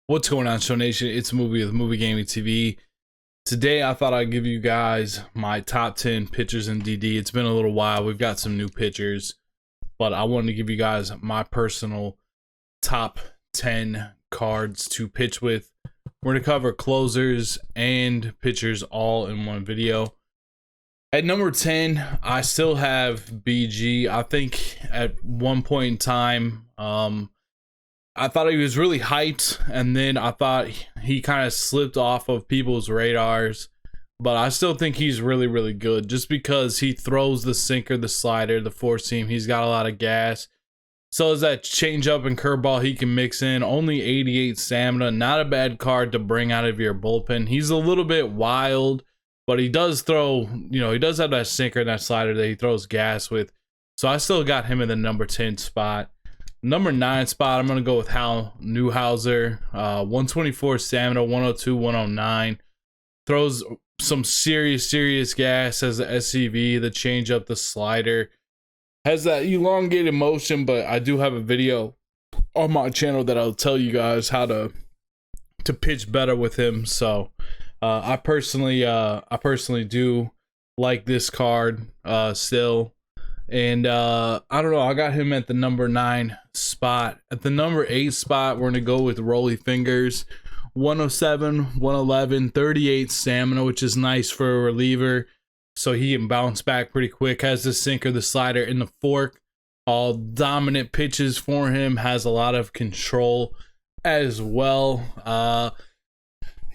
What's going on, Show Nation? It's a movie with Movie Gaming TV. Today, I thought I'd give you guys my top 10 pitchers in DD. It's been a little while. We've got some new pitchers, but I wanted to give you guys my personal top 10 cards to pitch with. We're going to cover closers and pitchers all in one video. At number 10, I still have BG. I think at one point in time, I thought he was really hyped, and then I thought he kind of slipped off of people's radars, but I still think he's really, really good just because he throws the sinker, the slider, the four seam. He's got a lot of gas. So is that changeup and curveball he can mix in. Only 88 stamina, not a bad card to bring out of your bullpen. He's a little bit wild, but he does throw, he does have that sinker and that slider that he throws gas with. So I still got him in the number 10 spot. Number 9 spot, I'm going to go with Hal Newhouser. 124 stamina, 102, 109. Throws some serious gas, has the SCV, the changeup, the slider. Has that elongated motion, but I do have a video on my channel that I'll tell you guys how to pitch better with him. So I personally do like this card still. And I don't know, I got him at the number 9 spot. At the number 8 spot, we're gonna go with Rolly Fingers. 107, 111, 38 stamina, which is nice for a reliever, so he can bounce back pretty quick. Has the sinker, the slider, and the fork. All dominant pitches for him. Has a lot of control as well.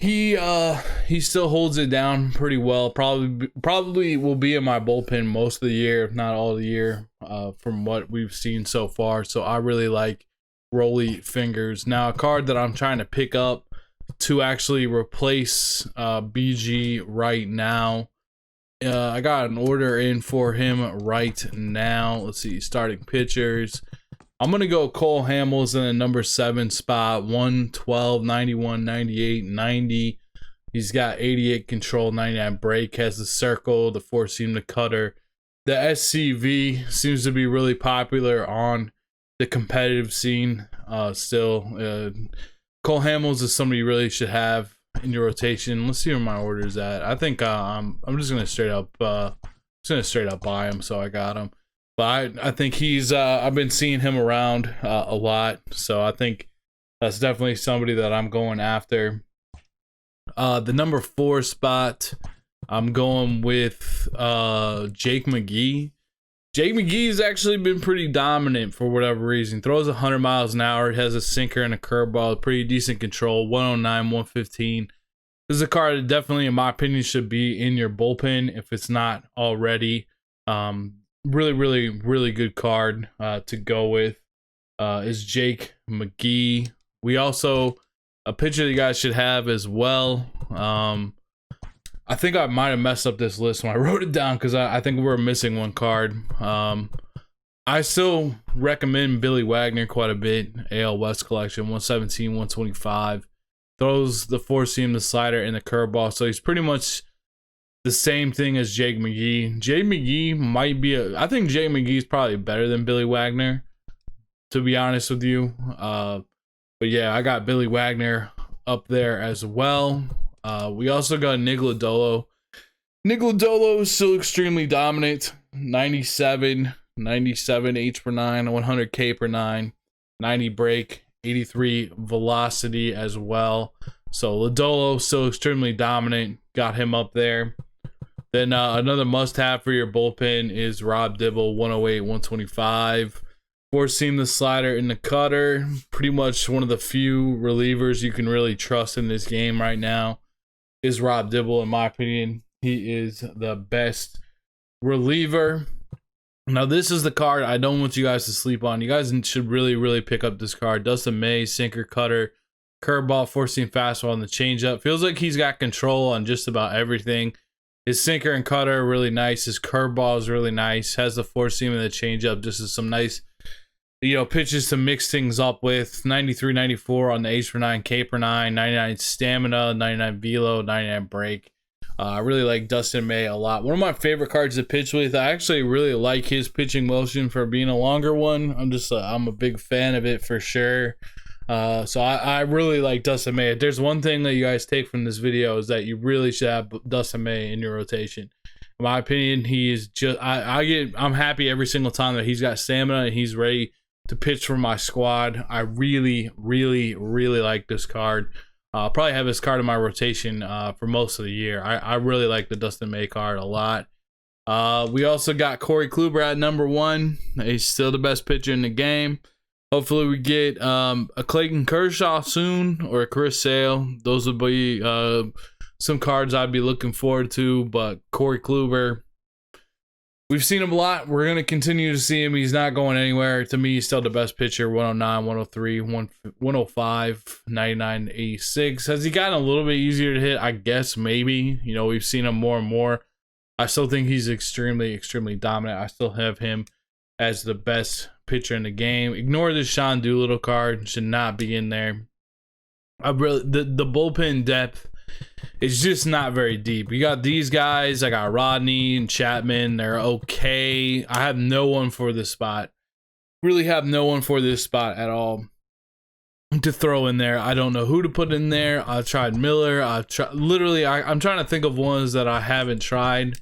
He still holds it down pretty well. Probably will be in my bullpen most of the year, if not all the year, from what we've seen so far. So I really like Rolly Fingers. Now, a card that I'm trying to pick up to actually replace BG right now. I got an order in for him right now. Let's see, starting pitchers. I'm going to go Cole Hamels in the number 7 spot. 112, 91, 98, 90. He's got 88 control, 99 break. Has the circle, the four seam, the cutter. The SCV seems to be really popular on the competitive scene still. Cole Hamels is somebody you really should have in your rotation. Let's see where my order is at. I think I'm just going to straight up buy him, so I got him. But I think he's, I've been seeing him around a lot. So I think that's definitely somebody that I'm going after. The number 4 spot, I'm going with Jake McGee. Jake McGee's actually been pretty dominant for whatever reason. Throws 100 miles an hour, has a sinker and a curveball, pretty decent control, 109, 115. This is a card that definitely, in my opinion, should be in your bullpen if it's not already. Really good card to go with is Jake McGee. We also, a pitcher that you guys should have as well. I think I might have messed up this list when I wrote it down because I think we're missing one card. I still recommend Billy Wagner quite a bit. AL West collection, 117, 125. Throws the four seam, the slider, and the curveball. So he's pretty much the same thing as Jake McGee. Jake McGee might be I think Jake McGee is probably better than Billy Wagner, to be honest with you. But yeah, I got Billy Wagner up there as well. We also got Nick Lodolo. Nick Lodolo is still extremely dominant. 97 H per 9, 100 K per 9, 90 break, 83 velocity as well. So Lodolo still extremely dominant. Got him up there. Then another must-have for your bullpen is Rob Dibble, 108, 125. Four-seam, the slider, and the cutter. Pretty much one of the few relievers you can really trust in this game right now is Rob Dibble, in my opinion. He is the best reliever. Now, this is the card I don't want you guys to sleep on. You guys should really pick up this card. Dustin May, sinker, cutter, curveball, four-seam fastball, and the changeup. Feels like he's got control on just about everything. His sinker and cutter are really nice. His curveball is really nice. Has the four seam and the changeup. Just is some nice, pitches to mix things up with. 93, 94 on the H per 9, K per 9, 99 stamina, 99 velo, 99 break. I really like Dustin May a lot. One of my favorite cards to pitch with. I actually really like his pitching motion for being a longer one. I'm a big fan of it for sure. So I really like Dustin May. If there's one thing that you guys take from this video, is that you really should have Dustin May in your rotation. In my opinion, he is just I'm happy every single time that he's got stamina and he's ready to pitch for my squad. I really like this card. I'll probably have this card in my rotation for most of the year. I really like the Dustin May card a lot. We also got Corey Kluber at number 1. He's still the best pitcher in the game. Hopefully we get a Clayton Kershaw soon, or a Chris Sale. Those would be some cards I'd be looking forward to. But Corey Kluber, we've seen him a lot. We're going to continue to see him. He's not going anywhere. To me, he's still the best pitcher. 109, 103, 105, 99, 86. Has he gotten a little bit easier to hit? I guess maybe. You know, we've seen him more and more. I still think he's extremely dominant. I still have him as the best pitcher in the game. Ignore this Sean Doolittle card. Should not be in there. The bullpen depth is just not very deep. You got these guys. I got Rodney and Chapman. They're okay. I have no one for this spot. Really have no one for this spot at all to throw in there. I don't know who to put in there. I've tried Miller. I'm trying to think of ones that I haven't tried.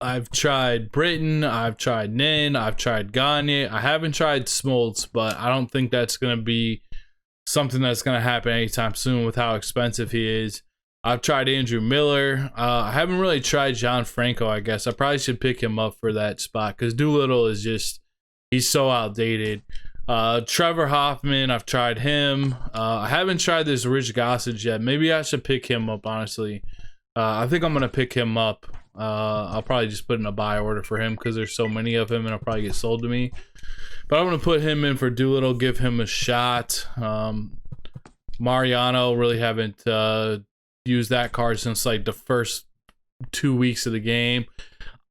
I've tried Britton, I've tried Nin, I've tried Gagne. I haven't tried Smoltz, but I don't think that's going to be something that's going to happen anytime soon with how expensive he is. I've tried Andrew Miller. I haven't really tried John Franco, I guess. I probably should pick him up for that spot because Doolittle is just, he's so outdated. Trevor Hoffman, I've tried him. I haven't tried this Rich Gossage yet. Maybe I should pick him up, honestly. I think I'm going to pick him up. I'll probably just put in a buy order for him because there's so many of him and it'll probably get sold to me. But I'm going to put him in for Doolittle, give him a shot. Mariano, really haven't used that card since like the first 2 weeks of the game.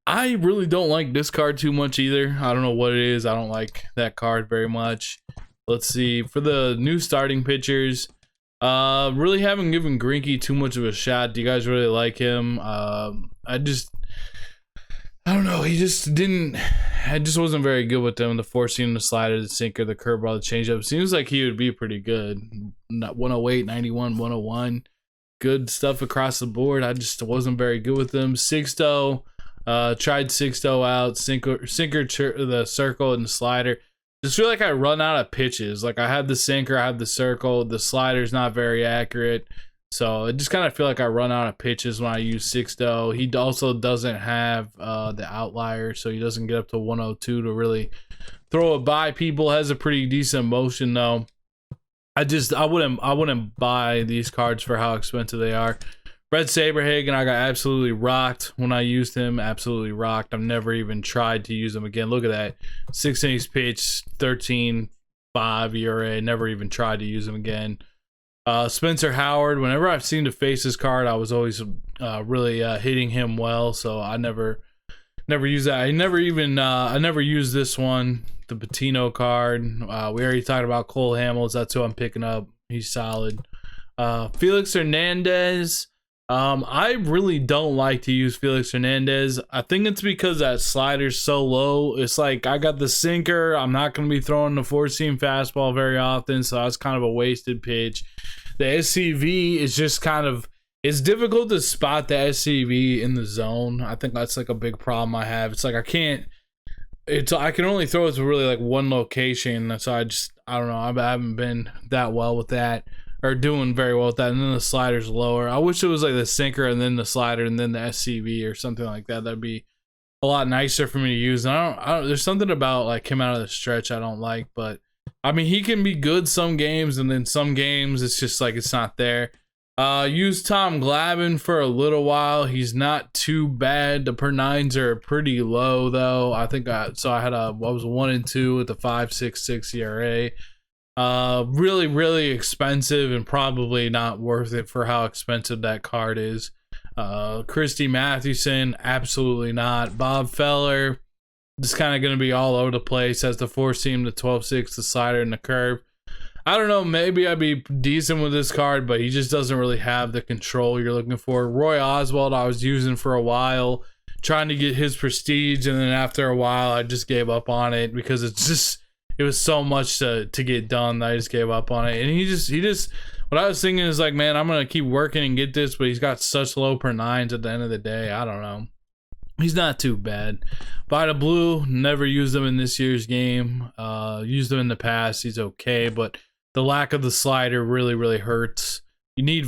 I really don't like this card too much either. I don't know what it is. I don't like that card very much. Let's see. For the new starting pitchers, really haven't given Greinke too much of a shot. Do you guys really like him? I don't know. I just wasn't very good with them. The four seam, the slider, the sinker, the curveball, the changeup. Seems like he would be pretty good. 108, 91, 101. Good stuff across the board. I just wasn't very good with them. Sixto. Tried Sixto out, sinker, the circle, and the slider. Just feel like I run out of pitches. Like I have the sinker, I have the circle, the slider's not very accurate. So I just kind of feel like I run out of pitches when I use Sixto. He also doesn't have the outlier, so he doesn't get up to 102 to really throw it by people. Has a pretty decent motion though. I wouldn't buy these cards for how expensive they are. Brett Saberhagen, I got absolutely rocked when I used him. Absolutely rocked. I've never even tried to use him again. Look at that. 6 innings pitched, 13.5 ERA. Never even tried to use him again. Spencer Howard, whenever I've seen to face this card, I was always really hitting him well. So I never used that. I never used this one, the Patino card. We already talked about Cole Hamels. That's who I'm picking up. He's solid. Felix Hernandez. I really don't like to use Felix Hernandez. I think it's because that slider's so low. It's like I got the sinker. I'm not going to be throwing the four-seam fastball very often, so that's kind of a wasted pitch. The SCV is just kind of, it's difficult to spot the SCV in the zone. I think that's like a big problem I have. It's like I can only throw it to really like one location. So I don't know. I haven't been that well with that. Or doing very well with that, and then the slider's lower. I wish it was like the sinker and then the slider and then the SCV or something like that. That'd be a lot nicer for me to use. And I don't there's something about like him out of the stretch I don't like, but I mean he can be good some games, and then some games it's just like it's not there. Use Tom Glavine for a little while. He's not too bad. The per nines are pretty low though. I think I was 1 and 2 with the 5.66 ERA. Really expensive and probably not worth it for how expensive that card is. Christy Mathewson, absolutely not. Bob Feller, just kind of going to be all over the place. Has the four seam, the 12.6, the slider, and the curve. I don't know, maybe I'd be decent with this card, but he just doesn't really have the control you're looking for. Roy Oswald, I was using for a while, trying to get his prestige, and then after a while, I just gave up on it because it's it was so much to get done that I just gave up on it. And he just what I was thinking is like, man, I'm gonna keep working and get this, but he's got such low per nines at the end of the day. I don't know. He's not too bad. Vita Blue, never used him in this year's game. Used him in the past. He's okay, but the lack of the slider really hurts. You need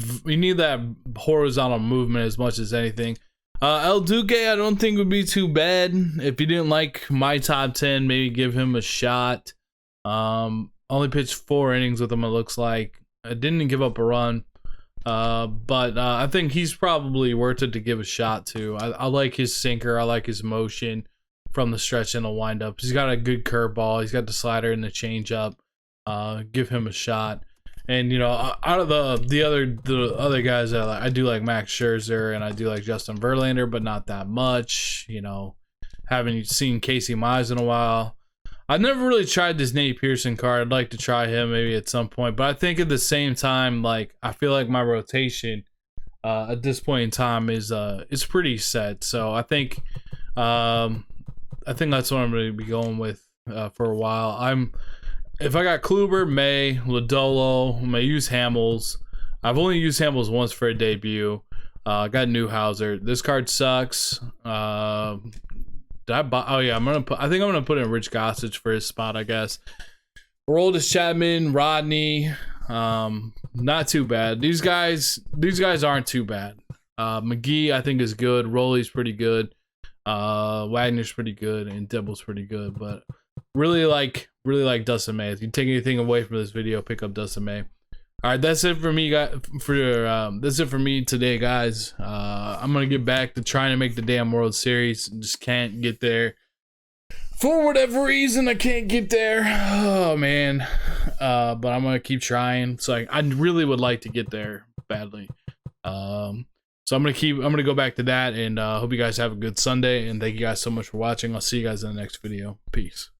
that horizontal movement as much as anything. El Duque, I don't think would be too bad. If you didn't like my top 10, maybe give him a shot. Only pitched 4 innings with him, it looks like. I didn't give up a run. But I think he's probably worth it to give a shot to. I like his sinker. I like his motion from the stretch and the windup. He's got a good curveball. He's got the slider and the changeup. Give him a shot. And you know, out of the other guys, I do like Max Scherzer and I do like Justin Verlander, but not that much. You know, haven't seen Casey Mize in a while. I've never really tried this Nate Pearson card. I'd like to try him maybe at some point, but I think at the same time, like I feel like my rotation at this point in time is pretty set. So I think that's what I'm going to be going with for a while. If I got Kluber, May, Lodolo, I may use Hamels. I've only used Hamels once for a debut. Got Newhouser. This card sucks. Did I buy? Oh yeah, I think I'm gonna put in Rich Gossage for his spot, I guess. Aroldis Chapman, Rodney, not too bad. These guys aren't too bad. McGee I think is good. Roley's pretty good. Wagner's pretty good, and Dibble's pretty good. But really like Dustin May. If you take anything away from this video, pick up Dustin May. All right, that's it for me, guys. That's it for me today, guys. I'm gonna get back to trying to make the damn World Series. Just can't get there for whatever reason. I can't get there. Oh man. But I'm gonna keep trying. So I really would like to get there badly. So I'm gonna go back to that, and hope you guys have a good Sunday. And thank you guys so much for watching. I'll see you guys in the next video. Peace.